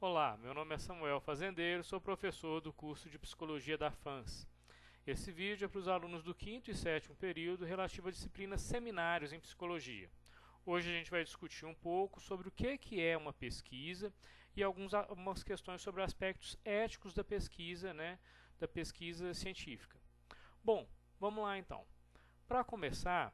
Olá, meu nome é Samuel Fazendeiro, sou professor do curso de Psicologia da FANS. Esse vídeo é para os alunos do 5º e 7º período relativo à disciplina Seminários em Psicologia. Hoje a gente vai discutir um pouco sobre o que é uma pesquisa e algumas questões sobre aspectos éticos da pesquisa, da pesquisa científica. Bom, vamos lá então. Para começar,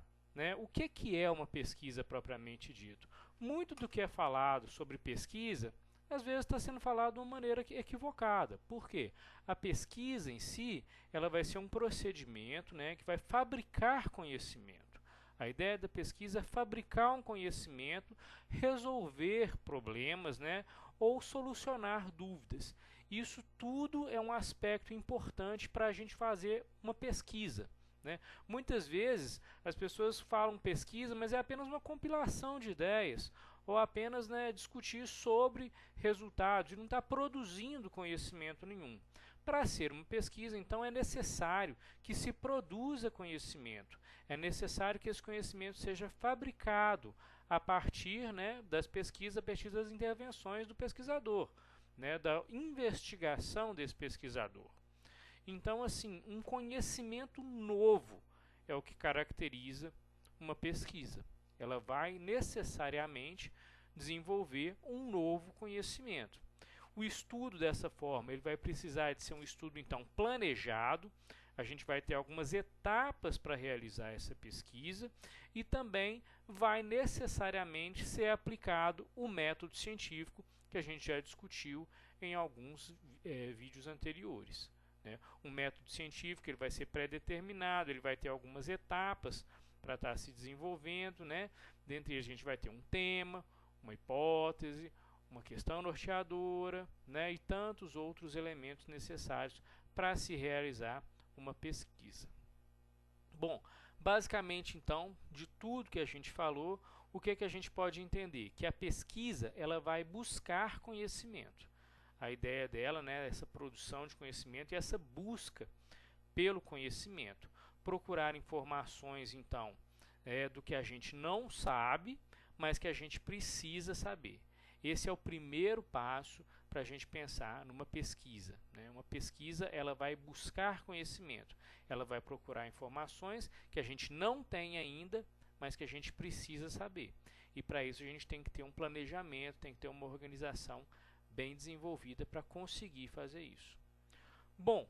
o que é uma pesquisa propriamente dito? Muito do que é falado sobre pesquisa às vezes está sendo falado de uma maneira equivocada. Por quê? A pesquisa em si, ela vai ser um procedimento, que vai fabricar conhecimento. A ideia da pesquisa é fabricar um conhecimento, resolver problemas, ou solucionar dúvidas. Isso tudo é um aspecto importante para a gente fazer uma pesquisa. Muitas vezes as pessoas falam pesquisa, mas é apenas uma compilação de ideias, ou apenas discutir sobre resultados e não está produzindo conhecimento nenhum. Para ser uma pesquisa, então, é necessário que se produza conhecimento, é necessário que esse conhecimento seja fabricado a partir das pesquisas, a partir das intervenções do pesquisador, da investigação desse pesquisador. Então, assim, um conhecimento novo é o que caracteriza uma pesquisa. Ela vai necessariamente desenvolver um novo conhecimento. O estudo dessa forma, ele vai precisar de ser um estudo então planejado. A gente vai ter algumas etapas para realizar essa pesquisa e também vai necessariamente ser aplicado o método científico que a gente já discutiu em alguns vídeos anteriores. Um método científico ele vai ser pré-determinado, ele vai ter algumas etapas para estar se desenvolvendo, Dentre eles a gente vai ter um tema, uma hipótese, uma questão norteadora, e tantos outros elementos necessários para se realizar uma pesquisa. Bom, basicamente então, de tudo que a gente falou, o que a gente pode entender? Que a pesquisa ela vai buscar conhecimento. A ideia dela, essa produção de conhecimento e essa busca pelo conhecimento. Procurar informações, então, do que a gente não sabe, mas que a gente precisa saber. Esse é o primeiro passo para a gente pensar numa pesquisa. Uma pesquisa ela vai buscar conhecimento, ela vai procurar informações que a gente não tem ainda, mas que a gente precisa saber. E para isso a gente tem que ter um planejamento, tem que ter uma organização bem desenvolvida para conseguir fazer isso. Bom,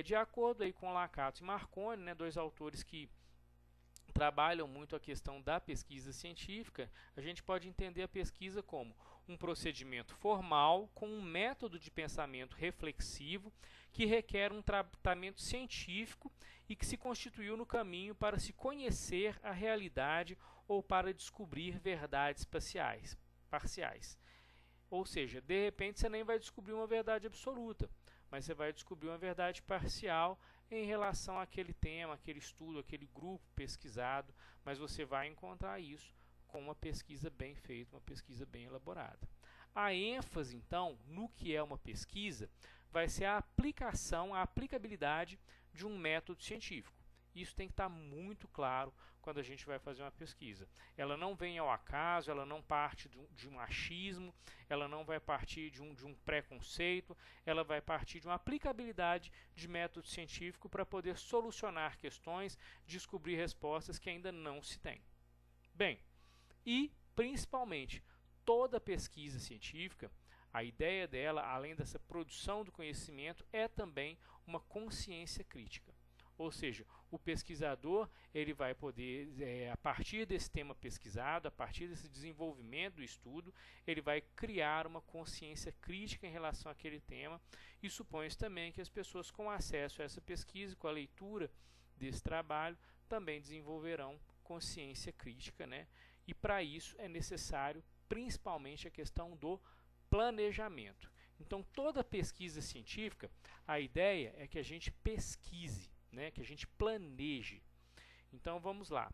de acordo aí com Lakatos e Marconi, dois autores que trabalham muito a questão da pesquisa científica, a gente pode entender a pesquisa como um procedimento formal com um método de pensamento reflexivo que requer um tratamento científico e que se constituiu no caminho para se conhecer a realidade ou para descobrir verdades parciais. Ou seja, de repente você nem vai descobrir uma verdade absoluta, mas você vai descobrir uma verdade parcial em relação àquele tema, aquele estudo, aquele grupo pesquisado, mas você vai encontrar isso com uma pesquisa bem feita, uma pesquisa bem elaborada. A ênfase, então, no que é uma pesquisa, vai ser a aplicação, a aplicabilidade de um método científico. Isso tem que estar muito claro quando a gente vai fazer uma pesquisa. Ela não vem ao acaso, ela não parte de um achismo, ela não vai partir de um preconceito, ela vai partir de uma aplicabilidade de método científico para poder solucionar questões, descobrir respostas que ainda não se tem. Bem, e principalmente toda pesquisa científica, a ideia dela, além dessa produção do conhecimento, é também uma consciência crítica. Ou seja, o pesquisador ele vai poder, a partir desse tema pesquisado, a partir desse desenvolvimento do estudo, ele vai criar uma consciência crítica em relação àquele tema e supõe-se também que as pessoas com acesso a essa pesquisa, com a leitura desse trabalho, também desenvolverão consciência crítica, E para isso é necessário principalmente a questão do planejamento. Então, toda pesquisa científica, a ideia é que a gente pesquise, que a gente planeje. Então vamos lá.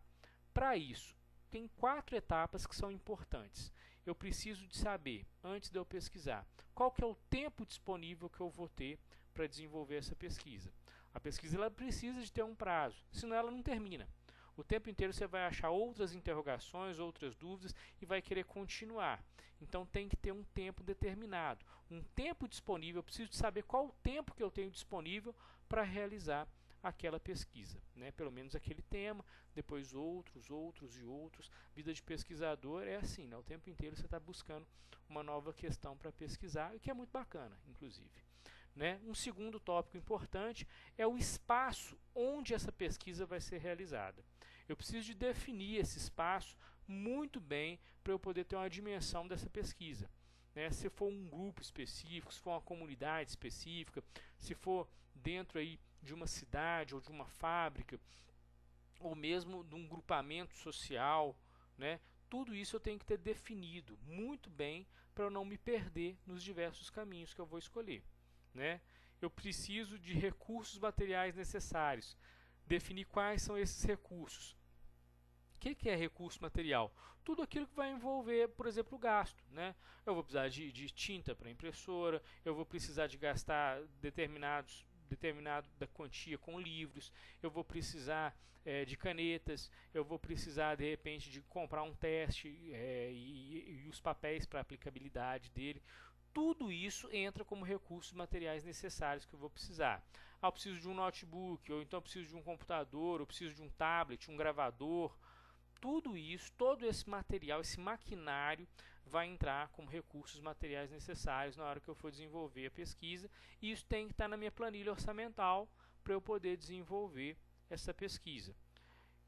Para isso, tem 4 etapas que são importantes. Eu preciso de saber, antes de eu pesquisar, qual que é o tempo disponível que eu vou ter para desenvolver essa pesquisa. A pesquisa ela precisa de ter um prazo, senão ela não termina. O tempo inteiro você vai achar outras interrogações, outras dúvidas e vai querer continuar. Então tem que ter um tempo determinado, um tempo disponível. Eu preciso de saber qual o tempo que eu tenho disponível para realizar aquela pesquisa, né? Pelo menos aquele tema, depois outros e outros. Vida de pesquisador é assim, né? O tempo inteiro você está buscando uma nova questão para pesquisar, o que é muito bacana, inclusive. Né? Um segundo tópico importante é o espaço onde essa pesquisa vai ser realizada. Eu preciso de definir esse espaço muito bem para eu poder ter uma dimensão dessa pesquisa. Né? Se for um grupo específico, se for uma comunidade específica, se for dentro aí de uma cidade ou de uma fábrica, ou mesmo de um grupamento social, né? Tudo isso eu tenho que ter definido muito bem para eu não me perder nos diversos caminhos que eu vou escolher. Né? Eu preciso de recursos materiais necessários, definir quais são esses recursos. O que é recurso material? Tudo aquilo que vai envolver, por exemplo, o gasto. Né? Eu vou precisar de tinta para impressora, eu vou precisar de gastar determinada da quantia com livros, eu vou precisar de canetas, eu vou precisar de repente de comprar um teste e os papéis para aplicabilidade dele. Tudo isso entra como recursos materiais necessários que eu vou precisar. Eu preciso de um notebook, ou então eu preciso de um computador, eu preciso de um tablet, um gravador. Tudo isso, todo esse material, esse maquinário vai entrar como recursos materiais necessários na hora que eu for desenvolver a pesquisa, e isso tem que estar na minha planilha orçamental para eu poder desenvolver essa pesquisa.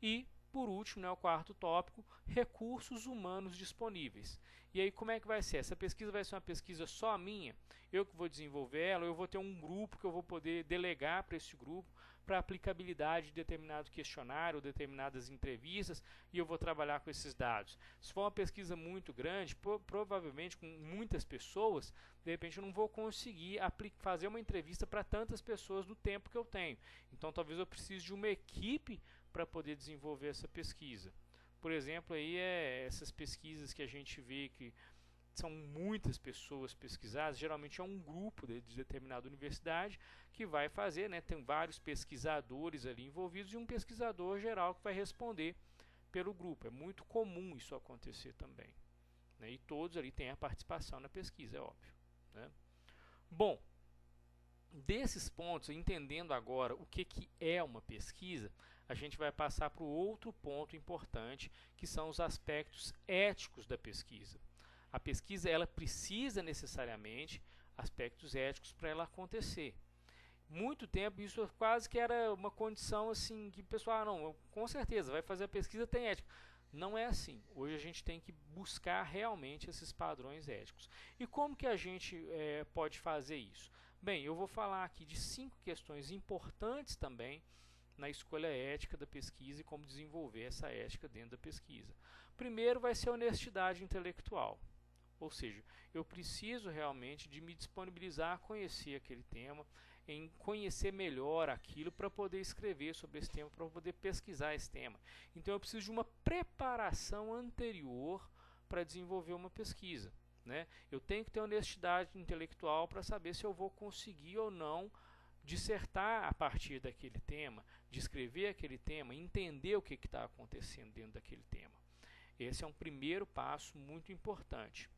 E, por último, né, o quarto tópico, recursos humanos disponíveis. E aí como é que vai ser? Essa pesquisa vai ser uma pesquisa só minha? Eu que vou desenvolver ela, ou eu vou ter um grupo que eu vou poder delegar para esse grupo para aplicabilidade de determinado questionário ou determinadas entrevistas, e eu vou trabalhar com esses dados. Se for uma pesquisa muito grande, provavelmente com muitas pessoas, de repente eu não vou conseguir fazer uma entrevista para tantas pessoas no tempo que eu tenho. Então talvez eu precise de uma equipe para poder desenvolver essa pesquisa. Por exemplo, aí essas pesquisas que a gente vê que são muitas pessoas pesquisadas, geralmente é um grupo de determinada universidade que vai fazer, né? Tem vários pesquisadores ali envolvidos e um pesquisador geral que vai responder pelo grupo. É muito comum isso acontecer também. Né? E todos ali têm a participação na pesquisa, é óbvio. Né? Bom, desses pontos, entendendo agora o que é uma pesquisa, a gente vai passar para o outro ponto importante, que são os aspectos éticos da pesquisa. A pesquisa ela precisa necessariamente aspectos éticos para ela acontecer. Muito tempo isso quase que era uma condição assim que o pessoal, não, com certeza vai fazer a pesquisa, tem ética. Não é assim. Hoje a gente tem que buscar realmente esses padrões éticos. E como que a gente pode fazer isso? Bem, eu vou falar aqui de 5 questões importantes também na escolha ética da pesquisa e como desenvolver essa ética dentro da pesquisa. Primeiro vai ser a honestidade intelectual. Ou seja, eu preciso realmente de me disponibilizar a conhecer aquele tema, em conhecer melhor aquilo para poder escrever sobre esse tema, para poder pesquisar esse tema. Então eu preciso de uma preparação anterior para desenvolver uma pesquisa. Né? Eu tenho que ter honestidade intelectual para saber se eu vou conseguir ou não dissertar a partir daquele tema, descrever aquele tema, entender o que está acontecendo dentro daquele tema. Esse é um primeiro passo muito importante.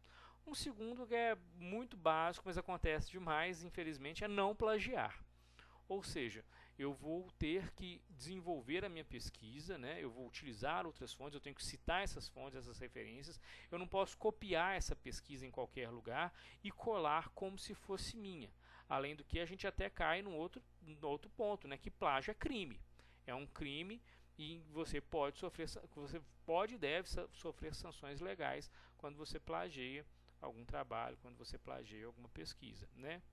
Um segundo que é muito básico, mas acontece demais, infelizmente, é não plagiar. Ou seja, eu vou ter que desenvolver a minha pesquisa, né? Eu vou utilizar outras fontes, eu tenho que citar essas fontes, essas referências. Eu não posso copiar essa pesquisa em qualquer lugar e colar como se fosse minha. Além do que, a gente até cai no outro ponto, né? Que plágio é crime. É um crime e você pode e deve sofrer sanções legais quando você plagia algum trabalho, quando você plagia alguma pesquisa, né?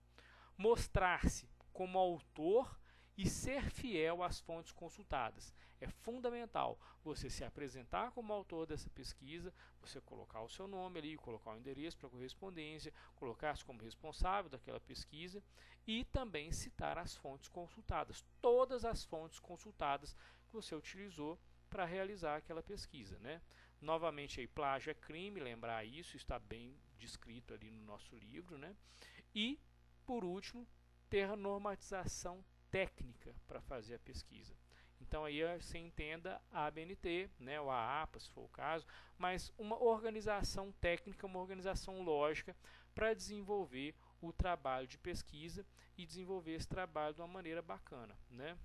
Mostrar-se como autor e ser fiel às fontes consultadas. É fundamental você se apresentar como autor dessa pesquisa, você colocar o seu nome ali, colocar o endereço para correspondência, colocar-se como responsável daquela pesquisa e também citar as fontes consultadas, todas as fontes consultadas que você utilizou para realizar aquela pesquisa, né? Novamente, aí, plágio é crime, lembrar isso, está bem descrito ali no nosso livro, né? E, por último, ter a normatização técnica para fazer a pesquisa. Então aí você entenda a ABNT, né, ou a APA, se for o caso, mas uma organização técnica, uma organização lógica para desenvolver o trabalho de pesquisa e desenvolver esse trabalho de uma maneira bacana, né?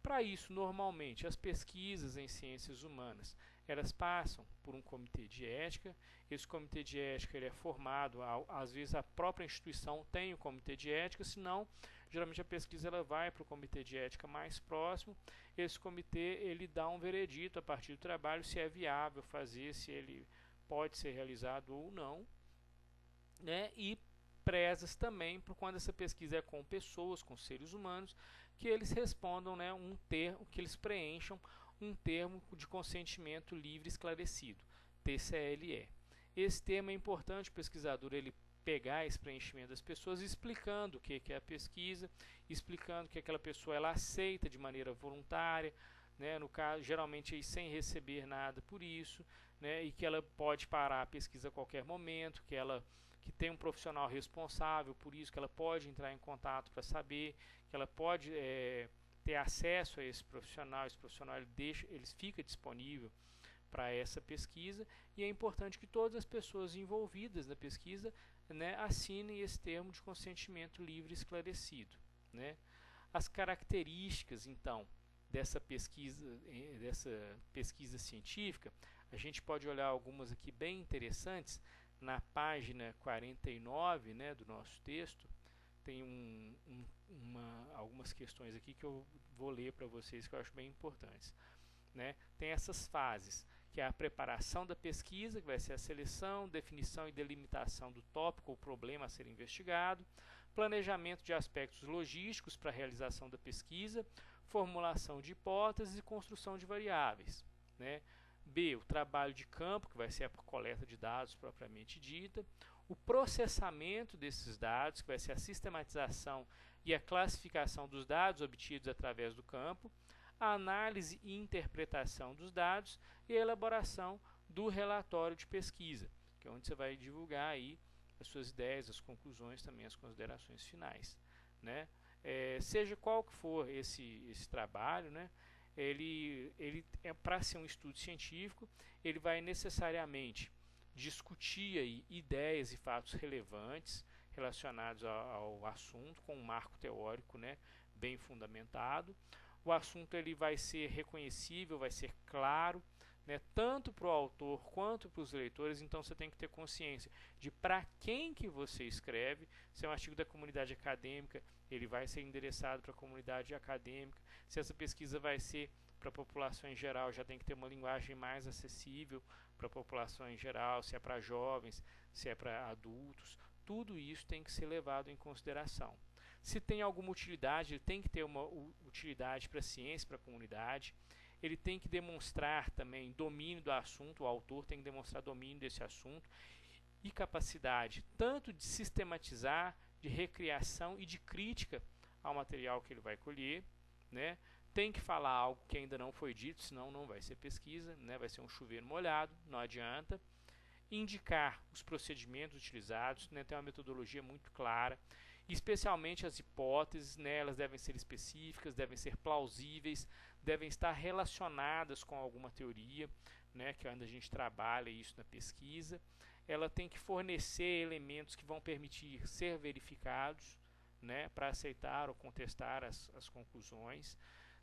Para isso, normalmente, as pesquisas em ciências humanas, elas passam por um comitê de ética. Esse comitê de ética ele é formado, às vezes a própria instituição tem o comitê de ética, senão, geralmente a pesquisa ela vai para o comitê de ética mais próximo. Esse comitê ele dá um veredito a partir do trabalho, se é viável fazer, se ele pode ser realizado ou não, né? E prezas também por quando essa pesquisa é com pessoas, com seres humanos, que eles respondam, né, um termo, que eles preencham um termo de consentimento livre esclarecido, TCLE. Esse termo é importante o pesquisador ele pegar esse preenchimento das pessoas, explicando o que é a pesquisa, explicando que aquela pessoa ela aceita de maneira voluntária, né, no caso geralmente aí, sem receber nada por isso, né, e que ela pode parar a pesquisa a qualquer momento, que tem um profissional responsável por isso, que ela pode entrar em contato para saber, que ela pode ter acesso a esse profissional ele fica disponível para essa pesquisa, e é importante que todas as pessoas envolvidas na pesquisa, né, assinem esse termo de consentimento livre e esclarecido, né. As características, então, dessa pesquisa científica, a gente pode olhar algumas aqui bem interessantes. Na página 49, né, do nosso texto, tem algumas questões aqui que eu vou ler para vocês que eu acho bem importantes, né? Tem essas fases, que é a preparação da pesquisa, que vai ser a seleção, definição e delimitação do tópico ou problema a ser investigado, planejamento de aspectos logísticos para a realização da pesquisa, formulação de hipóteses e construção de variáveis, né? B, o trabalho de campo, que vai ser a coleta de dados propriamente dita, o processamento desses dados, que vai ser a sistematização e a classificação dos dados obtidos através do campo, a análise e interpretação dos dados e a elaboração do relatório de pesquisa, que é onde você vai divulgar aí as suas ideias, as conclusões, também as considerações finais, né? Seja qual que for esse trabalho, né? Ele é para ser um estudo científico, ele vai necessariamente discutir aí ideias e fatos relevantes relacionados ao assunto, com um marco teórico, né, bem fundamentado. O assunto ele vai ser reconhecível, vai ser claro, né, tanto para o autor quanto para os leitores. Então você tem que ter consciência de para quem que você escreve. Se é um artigo da comunidade acadêmica, ele vai ser endereçado para a comunidade acadêmica. Se essa pesquisa vai ser para a população em geral, já tem que ter uma linguagem mais acessível para a população em geral. Se é para jovens, se é para adultos, tudo isso tem que ser levado em consideração. Se tem alguma utilidade, ele tem que ter uma utilidade para a ciência, para a comunidade. Ele tem que demonstrar também domínio do assunto, o autor tem que demonstrar domínio desse assunto e capacidade tanto de sistematizar, de recriação e de crítica ao material que ele vai colher, né? Tem que falar algo que ainda não foi dito, senão não vai ser pesquisa, né? Vai ser um chuveiro molhado, não adianta. Indicar os procedimentos utilizados, né? Tem uma metodologia muito clara, especialmente as hipóteses, né? Elas devem ser específicas, devem ser plausíveis, devem estar relacionadas com alguma teoria, né? Que é onde a gente trabalha isso na pesquisa. Ela tem que fornecer elementos que vão permitir ser verificados, né? Para aceitar ou contestar as conclusões.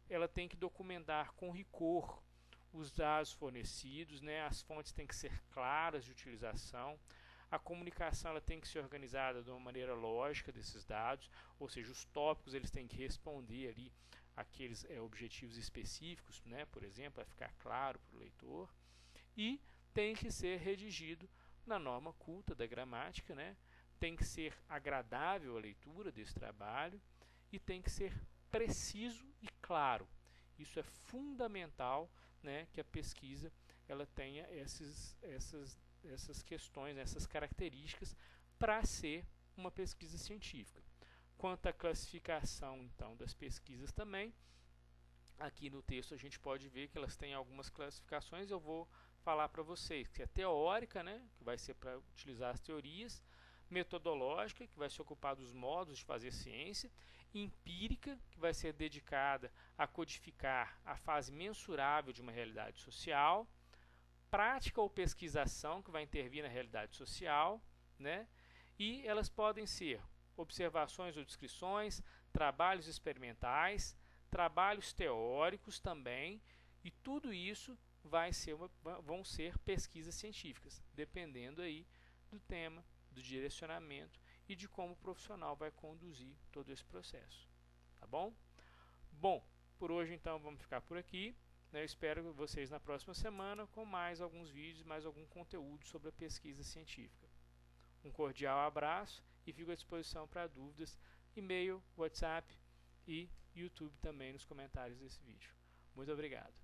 Ela tem que documentar com rigor os dados fornecidos, né? As fontes têm que ser claras de utilização. A comunicação ela tem que ser organizada de uma maneira lógica desses dados, ou seja, os tópicos eles têm que responder ali aqueles objetivos específicos, né? Por exemplo, vai ficar claro para o leitor. E tem que ser redigido na norma culta da gramática, né? Tem que ser agradável a leitura desse trabalho e tem que ser preciso e claro. Isso é fundamental, né, que a pesquisa ela tenha essas questões, essas características para ser uma pesquisa científica. Quanto à classificação, então, das pesquisas também, aqui no texto a gente pode ver que elas têm algumas classificações. Eu vou falar para vocês que é teórica, né, que vai ser para utilizar as teorias, metodológica, que vai se ocupar dos modos de fazer ciência, empírica, que vai ser dedicada a codificar a fase mensurável de uma realidade social, prática ou pesquisação, que vai intervir na realidade social, né? E elas podem ser observações ou descrições, trabalhos experimentais, trabalhos teóricos também, e tudo isso vão ser pesquisas científicas, dependendo aí do tema, do direcionamento e de como o profissional vai conduzir todo esse processo, tá bom? Bom, por hoje então vamos ficar por aqui, né? Eu espero vocês na próxima semana com mais alguns vídeos, mais algum conteúdo sobre a pesquisa científica. Um cordial abraço e fico à disposição para dúvidas, e-mail, WhatsApp e YouTube também nos comentários desse vídeo. Muito obrigado.